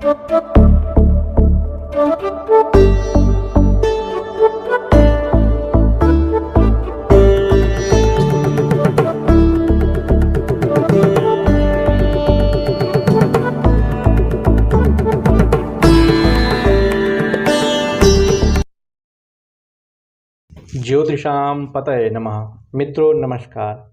ज्योतिषाम पतये नमः। मित्रों नमस्कार।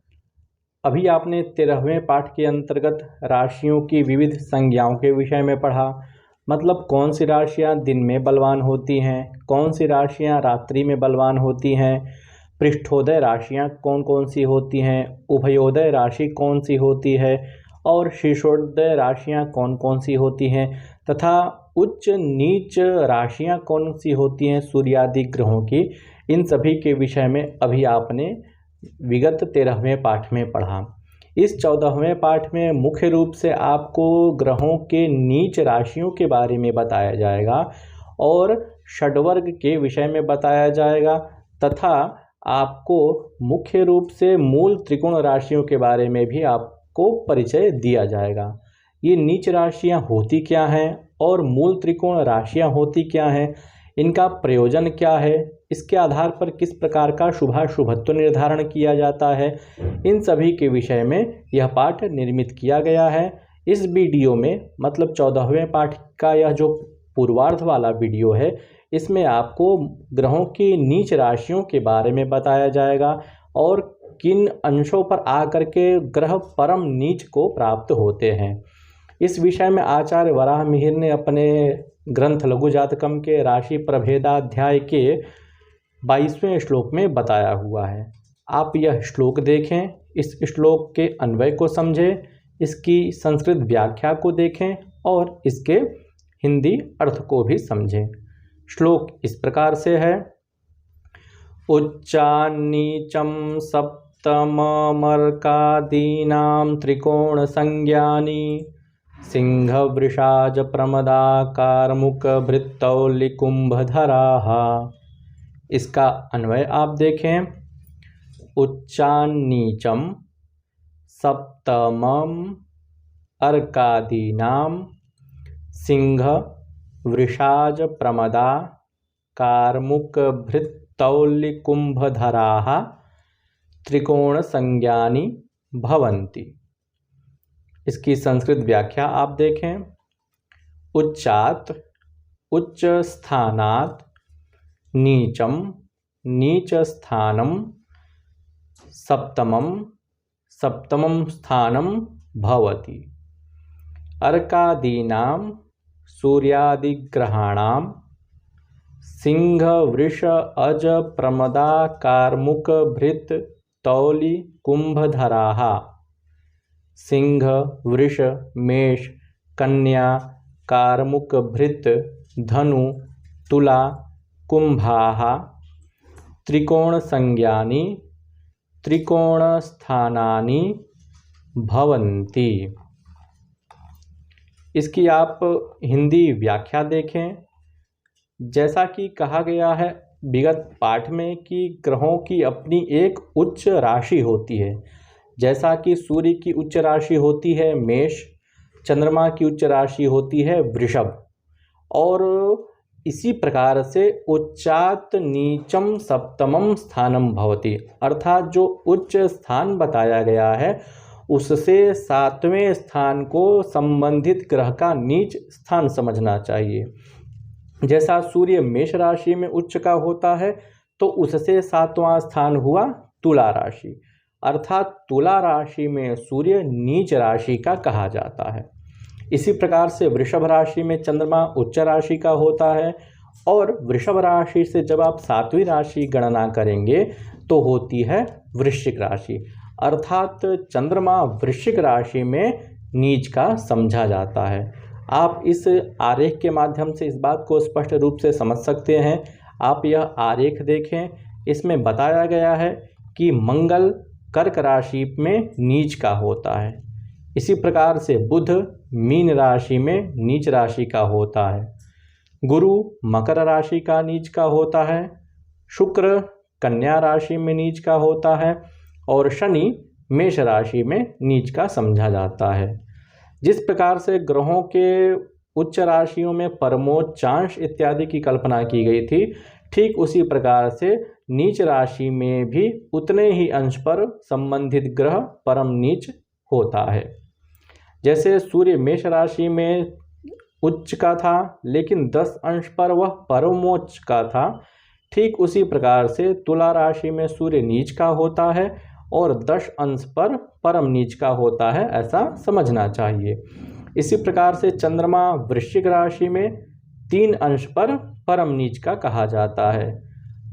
अभी आपने 13वें पाठ के अंतर्गत राशियों की विविध संज्ञाओं के विषय में पढ़ा। मतलब कौन सी राशियां दिन में बलवान होती हैं, कौन सी राशियां रात्रि में बलवान होती हैं, पृष्ठोदय राशियां कौन कौन सी होती हैं, उभयोदय राशि कौन सी होती है और शीर्षोदय राशियां कौन कौन सी होती हैं तथा उच्च नीच राशियां कौन सी होती हैं सूर्यादि ग्रहों की। इन सभी के विषय में अभी आपने विगत 13वें पाठ में पढ़ा। इस 14वें पाठ में मुख्य रूप से आपको ग्रहों के नीच राशियों के बारे में बताया जाएगा और षड्वर्ग के विषय में बताया जाएगा तथा आपको मुख्य रूप से मूल त्रिकोण राशियों के बारे में भी आपको परिचय दिया जाएगा। ये नीच राशियां होती क्या हैं और मूल त्रिकोण राशियां होती क्या हैं, इनका प्रयोजन क्या है, इसके आधार पर किस प्रकार का शुभाशुभत्व निर्धारण किया जाता है, इन सभी के विषय में यह पाठ निर्मित किया गया है। इस वीडियो में मतलब 14वें पाठ का यह जो पूर्वार्ध वाला वीडियो है, इसमें आपको ग्रहों की नीच राशियों के बारे में बताया जाएगा और किन अंशों पर आकर के ग्रह परम नीच को प्राप्त होते हैं। इस विषय में आचार्य वराह मिहिर ने अपने ग्रंथ लघु जातकम के राशि प्रभेदाध्याय के 22वें श्लोक में बताया हुआ है। आप यह श्लोक देखें, इस श्लोक के अन्वय को समझें, इसकी संस्कृत व्याख्या को देखें और इसके हिंदी अर्थ को भी समझें। श्लोक इस प्रकार से है। उच्चान्नीचम सप्तममर्कादीनां त्रिकोण संज्ञानि सिंह वृषाज प्रमदाकार मुक भृत्तौलिकुंभधराः। इसका अन्वय आप देखें। उच्चान्नीचम सप्तमम अर्कादीनां सिंह वृषाज प्रमदा कार्मुक भृत्तौलिकुंभधराः त्रिकोण संज्ञानि भवन्ति। इसकी संस्कृत व्याख्या आप देखें। उच्चात उच्च स्थानात, नीचम नीच स्थानम, सप्तमम सप्तमम स्थानम भवति। अर्कादीनां सूर्यादिग्रहाणां सिंह वृष अज प्रमदा कार्मुक भृत तौली कुंभधराः। सिंह वृष मेष कन्या कारमुक भृत धनु तुला कुंभाः त्रिकोण संज्ञानि त्रिकोण स्थानानि भवन्ति। इसकी आप हिंदी व्याख्या देखें। जैसा कि कहा गया है विगत पाठ में कि ग्रहों की अपनी एक उच्च राशि होती है। जैसा कि सूर्य की उच्च राशि होती है मेष, चंद्रमा की उच्च राशि होती है वृषभ, और इसी प्रकार से उच्चात नीचम सप्तमम स्थानम भवति, अर्थात जो उच्च स्थान बताया गया है उससे 7वें स्थान को संबंधित ग्रह का नीच स्थान समझना चाहिए। जैसा सूर्य मेष राशि में उच्च का होता है तो उससे 7वां स्थान हुआ तुला राशि, अर्थात तुला राशि में सूर्य नीच राशि का कहा जाता है। इसी प्रकार से वृषभ राशि में चंद्रमा उच्च राशि का होता है और वृषभ राशि से जब आप 7वीं राशि गणना करेंगे तो होती है वृश्चिक राशि, अर्थात चंद्रमा वृश्चिक राशि में नीच का समझा जाता है। आप इस आरेख के माध्यम से इस बात को स्पष्ट रूप से समझ सकते हैं। आप यह आरेख देखें, इसमें बताया गया है कि मंगल कर्क राशि में नीच का होता है। इसी प्रकार से बुध मीन राशि में नीच राशि का होता है, गुरु मकर राशि का नीच का होता है, शुक्र कन्या राशि में नीच का होता है और शनि मेष राशि में नीच का समझा जाता है। जिस प्रकार से ग्रहों के उच्च राशियों में परमोच्चांश इत्यादि की कल्पना की गई थी, ठीक उसी प्रकार से नीच राशि में भी उतने ही अंश पर संबंधित ग्रह परम नीच होता है। जैसे सूर्य मेष राशि में उच्च का था, लेकिन 10 अंश पर वह परमोच्च का था, ठीक उसी प्रकार से तुला राशि में सूर्य नीच का होता है और 10 अंश पर परम नीच का होता है, ऐसा समझना चाहिए। इसी प्रकार से चंद्रमा वृश्चिक राशि में 3 अंश पर परम नीच का कहा जाता है।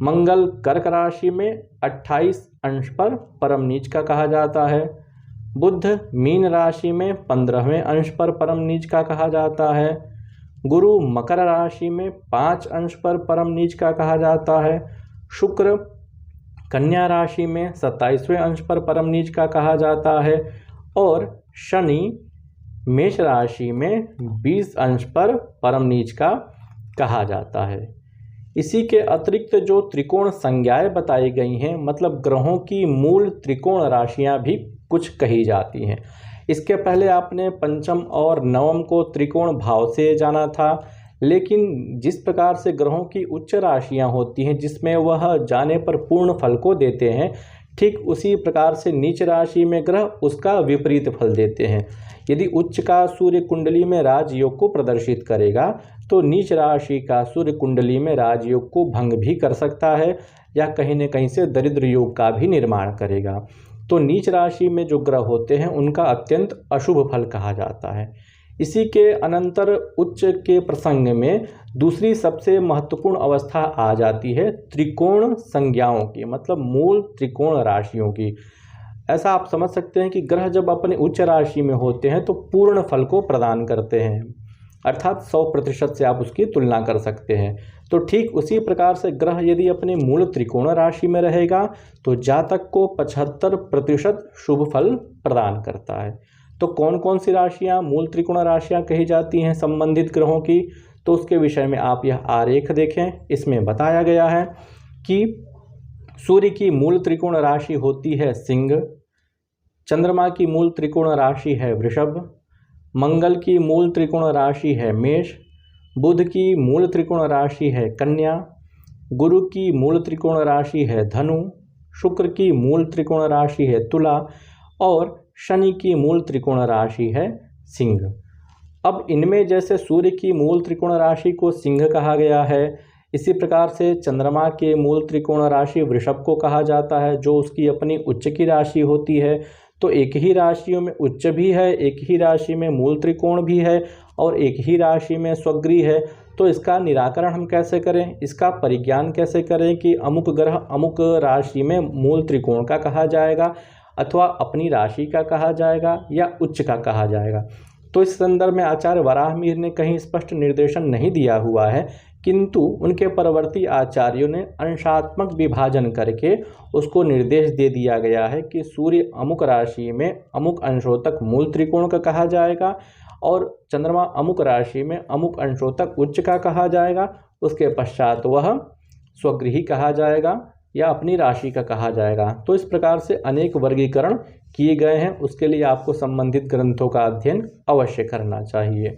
मंगल कर्क राशि में 28 अंश पर परम नीच का कहा जाता है। बुध मीन राशि में 15वें अंश पर परम नीच का कहा जाता है। गुरु मकर राशि में 5 अंश पर परम नीच का कहा जाता है। शुक्र कन्या राशि में 27वें अंश पर परम नीच का कहा जाता है और शनि मेष राशि में 20 अंश पर परम नीच का कहा जाता है। इसी के अतिरिक्त जो त्रिकोण संज्ञाएं बताई गई हैं, मतलब ग्रहों की मूल त्रिकोण राशियां भी कुछ कही जाती हैं। इसके पहले आपने पंचम और नवम को त्रिकोण भाव से जाना था, लेकिन जिस प्रकार से ग्रहों की उच्च राशियां होती हैं जिसमें वह जाने पर पूर्ण फल को देते हैं, ठीक उसी प्रकार से नीच राशि में ग्रह उसका विपरीत फल देते हैं। यदि उच्च का सूर्य कुंडली में राजयोग को प्रदर्शित करेगा तो नीच राशि का सूर्य कुंडली में राजयोग को भंग भी कर सकता है या कहीं न कहीं से दरिद्र योग का भी निर्माण करेगा। तो नीच राशि में जो ग्रह होते हैं उनका अत्यंत अशुभ फल कहा जाता है। इसी के अनंतर उच्च के प्रसंग में दूसरी सबसे महत्वपूर्ण अवस्था आ जाती है त्रिकोण संज्ञाओं की, मतलब मूल त्रिकोण राशियों की। ऐसा आप समझ सकते हैं कि ग्रह जब अपने उच्च राशि में होते हैं तो पूर्ण फल को प्रदान करते हैं, अर्थात 100% से आप उसकी तुलना कर सकते हैं। तो ठीक उसी प्रकार से ग्रह यदि अपने मूल त्रिकोण राशि में रहेगा तो जातक को 75% शुभ फल प्रदान करता है। तो कौन कौन सी राशियां मूल त्रिकोण राशियां कही जाती हैं संबंधित ग्रहों की, तो उसके विषय में आप यह आरेख देखें। इसमें बताया गया है कि सूर्य की मूल त्रिकोण राशि होती है सिंह, चंद्रमा की मूल त्रिकोण राशि है वृषभ, मंगल की मूल त्रिकोण राशि है मेष, बुध की मूल त्रिकोण राशि है कन्या, गुरु की मूल त्रिकोण राशि है धनु, शुक्र की मूल त्रिकोण राशि है तुला और शनि की मूल त्रिकोण राशि है सिंह। अब इनमें जैसे सूर्य की मूल त्रिकोण राशि को सिंह कहा गया है, इसी प्रकार से चंद्रमा के मूल त्रिकोण राशि वृषभ को कहा जाता है, जो उसकी अपनी उच्च की राशि होती है। तो एक ही राशियों में उच्च भी है, एक ही राशि में मूल त्रिकोण भी है और एक ही राशि में स्वगृह है। तो इसका निराकरण हम कैसे करें, इसका परिज्ञान कैसे करें कि अमुक ग्रह अमुक राशि में मूल त्रिकोण का कहा जाएगा अथवा अपनी राशि का कहा जाएगा या उच्च का कहा जाएगा। तो इस संदर्भ में आचार्य वराहमिहिर ने कहीं स्पष्ट निर्देशन नहीं दिया हुआ है, किंतु उनके परवर्ती आचार्यों ने अंशात्मक विभाजन करके उसको निर्देश दे दिया गया है कि सूर्य अमुक राशि में अमुक अंशों तक मूल त्रिकोण का कहा जाएगा और चंद्रमा अमुक राशि में अमुक अंशों तक उच्च का कहा जाएगा। उसके पश्चात वह स्वगृही कहा जाएगा या अपनी राशि का कहा जाएगा। तो इस प्रकार से अनेक वर्गीकरण किए गए हैं, उसके लिए आपको संबंधित ग्रंथों का अध्ययन अवश्य करना चाहिए।